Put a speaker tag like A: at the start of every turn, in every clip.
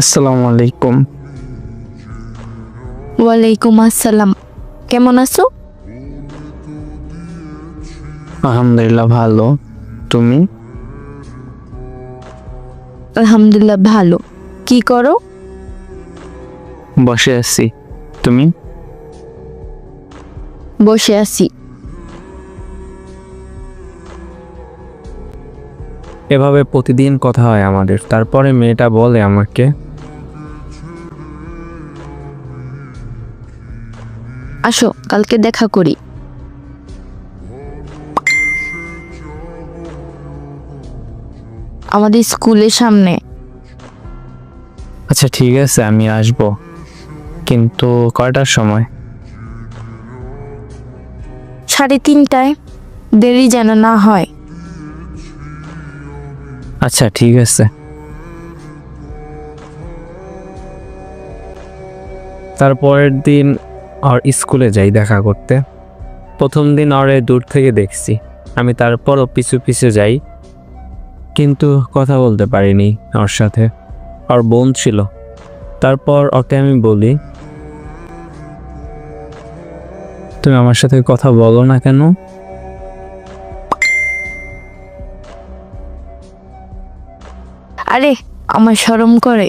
A: আসসালামু আলাইকুম।
B: ওয়ালাইকুম আসসালাম। কেমন আছো?
A: আলহামদুলিল্লাহ ভালো। তুমি?
B: আলহামদুলিল্লাহ ভালো। কি করো?
A: বসে আছি। তুমি?
B: বসে আছি।
A: এভাবে প্রতিদিন কথা হয় আমাদের। তারপরে মেয়েটা বলে আমাকে,
B: আসো কালকে দেখা করি। আমাদের স্কুলের সামনে।
A: আচ্ছা ঠিক আছে আমি আসব, কিন্তু কয়টার সময়?
B: 3:30টায়, দেরি যেন না হয়।
A: আচ্ছা ঠিক আছে। তারপরের দিন আর স্কুলে যাই দেখা করতে। প্রথম দিন ওরে দূর থেকে দেখছি, আমি তারপরও পিছু পিছু যাই, কিন্তু কথা বলতে পারিনি ওর সাথে। ওর বোন ছিল। তারপর ওকে আমি বলি, তুমি আমার সাথে কথা বলো না কেন?
B: আরে আমার শরম করে।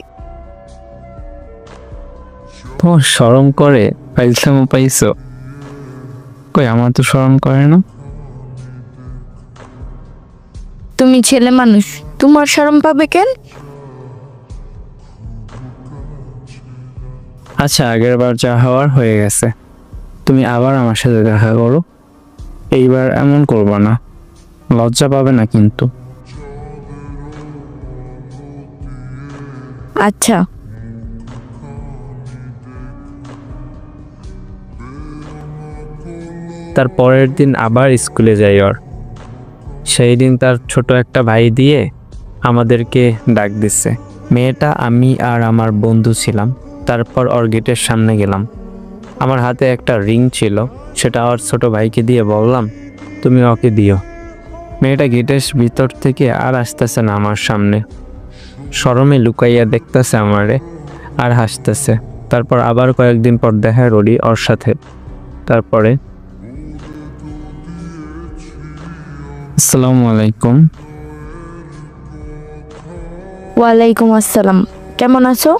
A: তোমার শরম করে? পাইছামো পাইছো? কই আমার তো শরম করে না।
B: তুমি ছেলে মানুষ, তোমার শরম পাবে কেন?
A: আচ্ছা আগের বার যা হওয়ার হয়ে গেছে, তুমি আবার আমার সাথে দেখা করো। এইবার এমন করবা না, লজ্জা পাবে না কিন্তু।
B: আচ্ছা।
A: তার পরের দিন আবার স্কুলে যাই ওর। সেই দিন তার ছোট একটা ভাই দিয়ে আমাদেরকে ডাক দিচ্ছে। মেয়েটা, আমি আর আমার বন্ধু ছিলাম। তারপর ওর গেটের সামনে গেলাম। আমার হাতে একটা রিং ছিল, সেটা ওর ছোট ভাইকে দিয়ে বললাম, তুমি ওকে দিও। মেয়েটা গেটের ভিতর থেকে আর আসতেছে না আমার সামনে। শরমে লুকাইয়া দেখতেছে আমারে আর হাসতেছে। তারপর আবার কয়েকদিন পর দেখা করি ওর সাথে। তারপরে আসসালামু আলাইকুম।
B: ওয়ালাইকুম আসসালাম। কেমন আছো?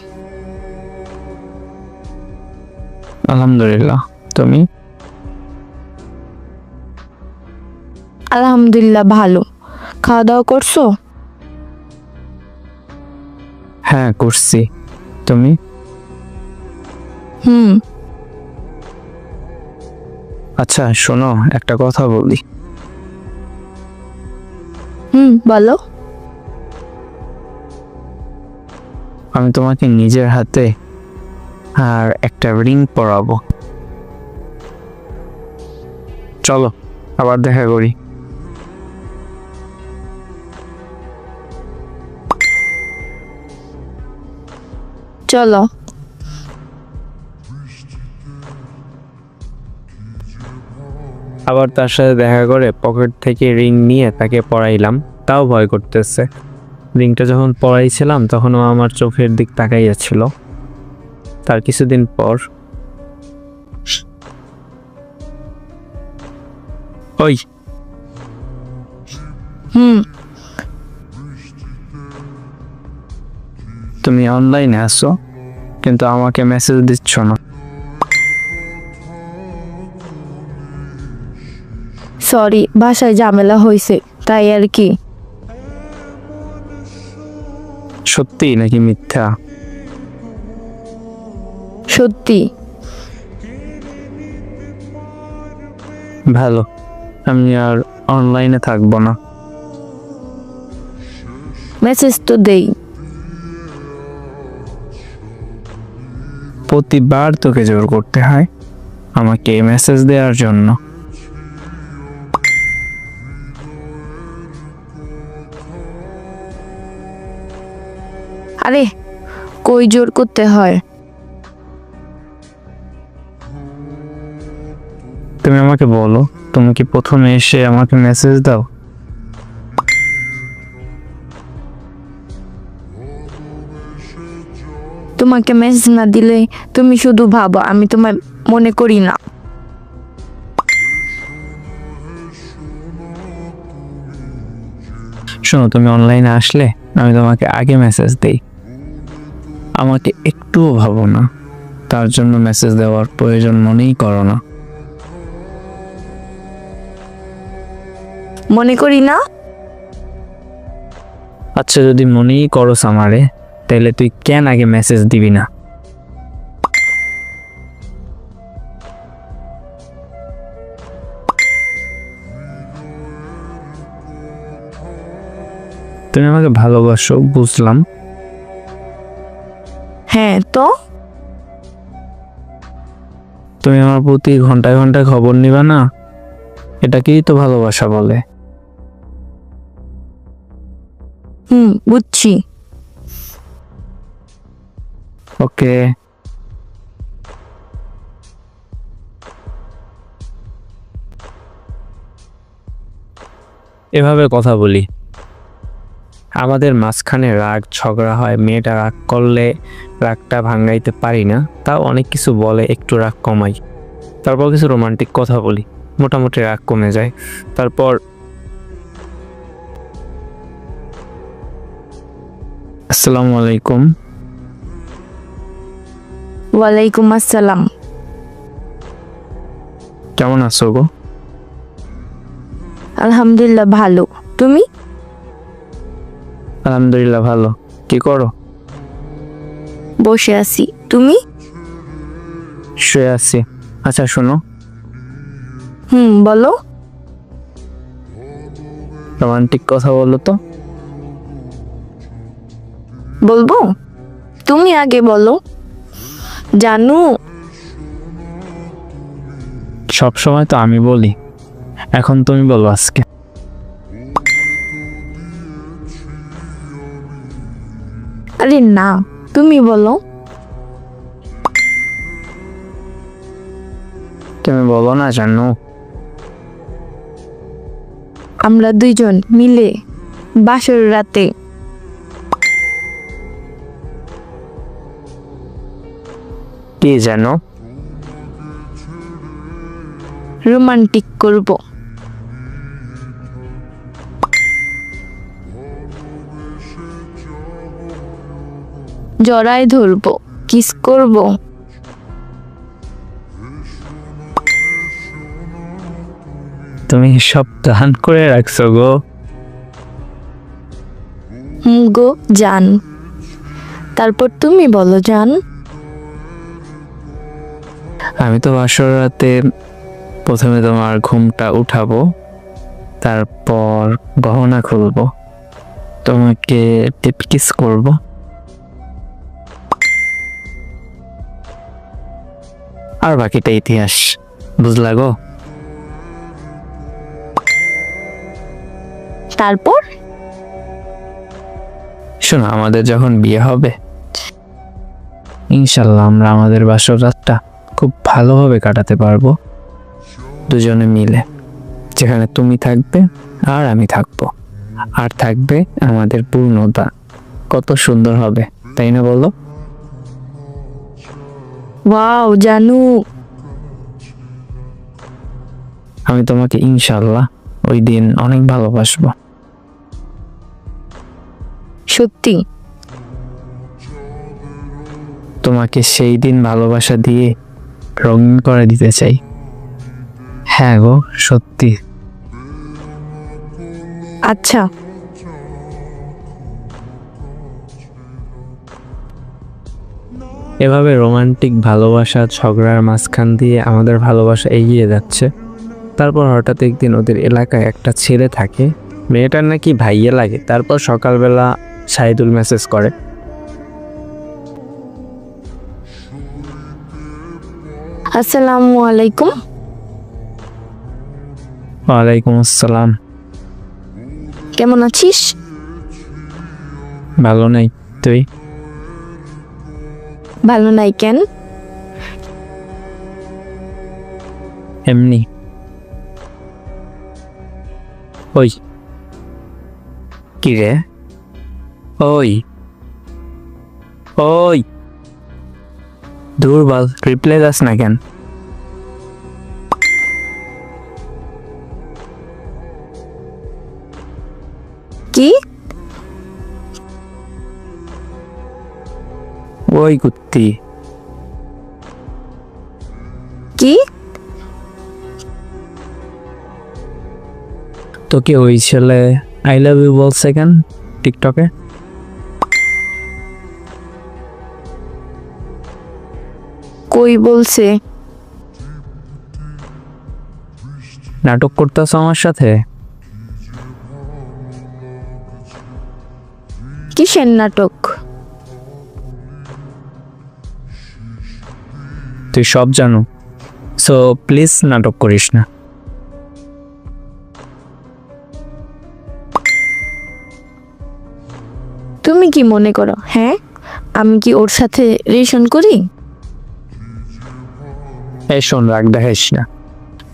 A: আলহামদুলিল্লাহ। তুমি?
B: আলহামদুলিল্লাহ ভালো। খাওয়া দাওয়া করছো?
A: হ্যাঁ করছি। তুমি?
B: হুম।
A: আচ্ছা শোনো, একটা কথা বলি।
B: বলো।
A: আমি তোমাকে নিজের হাতে আর একটা রিং পরাবো। চলো আবার দেখা করি।
B: চলো।
A: আবার তার সাথে দেখা করে পকেট থেকে রিং নিয়ে তাকে পরাইলাম। তাও ভয় করতেছে। রিংটা যখন পরাইছিলাম তখনও আমার চোখের দিক তাকাইয়াছিল। তার কিছুদিন পর, ওই
B: হুম।
A: তুমি অনলাইনে আছো কিন্তু আমাকে মেসেজ দিচ্ছ না।
B: সরি, বাসায় ঝামেলা হয়েছে তাই আর কি।
A: সত্যি নাকি মিথ্যা?
B: সত্যি।
A: ভালো, আমি আর অনলাইনে থাকবো না।
B: মেসেজ তো দেই।
A: প্রতিবার তোকে জোর করতে হয় আমাকে মেসেজ দেওয়ার জন্য।
B: আরে কই জোর করতে হয়?
A: তুমি আমাকে বলো, তুমি কি প্রথমে এসে আমাকে মেসেজ দাও?
B: তোমাকে মেসেজ না দিলে তুমি শুধু ভাবো আমি তোমায় মনে করি না।
A: শোনো, তুমি অনলাইনে আসলে আমি তোমাকে আগে মেসেজ দেই, আমাকে একটুও ভাবো না, তার জন্য মেসেজ দেওয়ার প্রয়োজন মনেই করো না।
B: মনে করি না?
A: আচ্ছা, যদি মনেই করস আমারে, তাহলে তুই কেন আগে মেসেজ দিবি না? তুমি আমাকে ভালোবাসো বুঝলাম,
B: হ্যাঁ তো
A: তুমি আমার প্রতি ঘন্টায় ঘন্টায় খবর নিবা না, এটাকেই তো ভালোবাসা বলে।
B: বুঝছি।
A: ওকে, এভাবে কথা বলি। আমাদের মাঝখানে রাগ ঝগড়া হয়, মেয়েটা রাগ করলে রাগটা ভাঙাইতে পারি না, তাও অনেক কিছু বলে, একটু রাগ কমাই, তারপর কিছু রোমান্টিক কথা বলি, মোটামুটি রাগ কমে যায়। তারপর আসসালামু আলাইকুম।
B: ওয়ালাইকুম আসসালাম।
A: কেমন আছো গো?
B: আলহামদুলিল্লাহ ভালো, তুমি?
A: আলহামদুলিল্লাহ ভালো। কি করো?
B: বসে আছি, তুমি?
A: শুয়ে আছি। আচ্ছা শোনো,
B: বলো।
A: রোমান্টিক কথা বলো তো।
B: বলবো? তুমি আগে বলো। জানু,
A: সব সময় তো আমি বলি, এখন তুমি বলো আজকে।
B: আরে না, তুমি বলো।
A: তুমি বলো না জানো।
B: আমরা দুইজন মিলে বাসর রাতে
A: কি জানো?
B: রোমান্টিক করব। জড়ায় ধরবো, কিস করব।
A: তুমি সব প্ল্যান করে রাখছো গো।
B: গো জান। তারপর তুমি বলো জান।
A: আমি তো বাসর রাতে প্রথমে তোমার ঘুমটা উঠাবো, তারপর গহনা খুলবো, তোমাকে টিপ কিস করবো, আর বাকিটা ইতিহাস। বুঝলা গো?
B: তারপর
A: শোনো, আমাদের যখন বিয়ে হবে ইনশাল্লাহ আমরা আমাদের বাসর রাতটা খুব ভালোভাবে কাটাতে পারবো দুজনে মিলে, যেখানে তুমি থাকবে আর আমি থাকবো, আর থাকবে আমাদের পূর্ণতা। কত সুন্দর হবে, তাই না বলো?
B: ওয়াও জানু,
A: আমি তোমাকে ইনশাল্লাহ ওই দিন অনেক ভালোবাসবো।
B: সত্যি?
A: তোমাকে সেই দিন ভালোবাসা দিয়ে রঙিন করে দিতে চাই। হ্যাঁ গো, সত্যি।
B: আচ্ছা।
A: এভাবে রোমান্টিক ভালোবাসা ঝগড়ার মাঝখান দিয়ে আমাদের ভালোবাসা এগিয়ে যাচ্ছে। তারপর হঠাৎ একদিন ওদের এলাকায় একটা ছেলে থাকে, মেয়েটার নাকি ভাইয়া লাগে। তারপর সকালবেলা শাহিদুল মেসেজ করে,
B: আসসালামু আলাইকুম।
A: ওয়ালাইকুম আসসালাম।
B: কেমন আছিস?
A: ভালো নাই, তুই?
B: ভালো নাই কেন?
A: এমনি। ওই কি রে? ওই ওই দুর্বল, রিপ্লাই দাস না কেন?
B: কি?
A: ওই কুত্তি।
B: কি?
A: তোকে ওই ছেলে আই লাভ ইউ বলছে কেন টিকটকে?
B: কই বলছে?
A: নাটক করতেছ আমার সাথে?
B: কিসের নাটক?
A: তুই সব জানো, সো প্লিজ নাটক করিস না।
B: তুমি কি মনে করো হ্যাঁ আমি কি ওর সাথে রিলেশন করি?
A: এই শোন, রাগ দেখাইস না।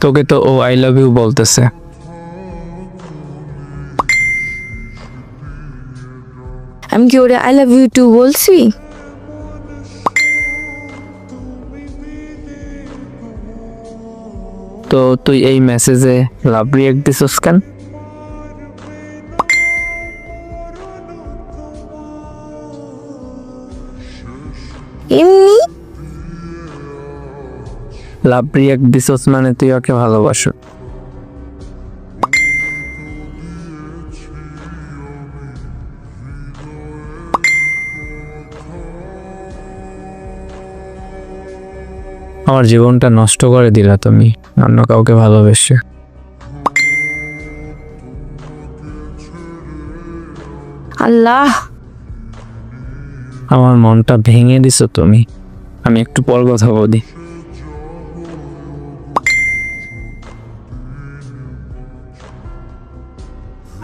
A: তোকে তো ও আই লাভ ইউ বলতেছে।
B: আমি কি ওরে আই লাভ ইউ টু বলছি?
A: তো তুই এই মেসেজে লাভ রিয়েক্ট দিছস কেন?
B: এমনি।
A: লাভ রিয়েক্ট দিছস মানে তুই ওকে ভালোবাসো। আমার জীবনটা নষ্ট করে দিলা তুমি অন্য কাউকে ভালোবেসে।
B: আল্লাহ,
A: আমার মনটা ভেঙে দিছো তুমি। আমি একটু পর কথা বলি।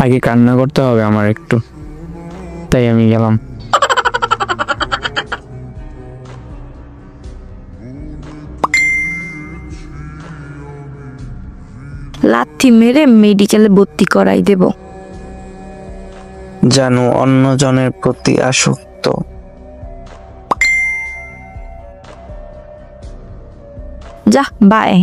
A: আগে কান্না করতে হবে আমার একটু, তাই আমি গেলাম।
B: লাথি মেরে মেডিকেলে ভর্তি করাই দেব।
C: জানু অন্যজনের প্রতি আসক্ত।
B: যা বাই।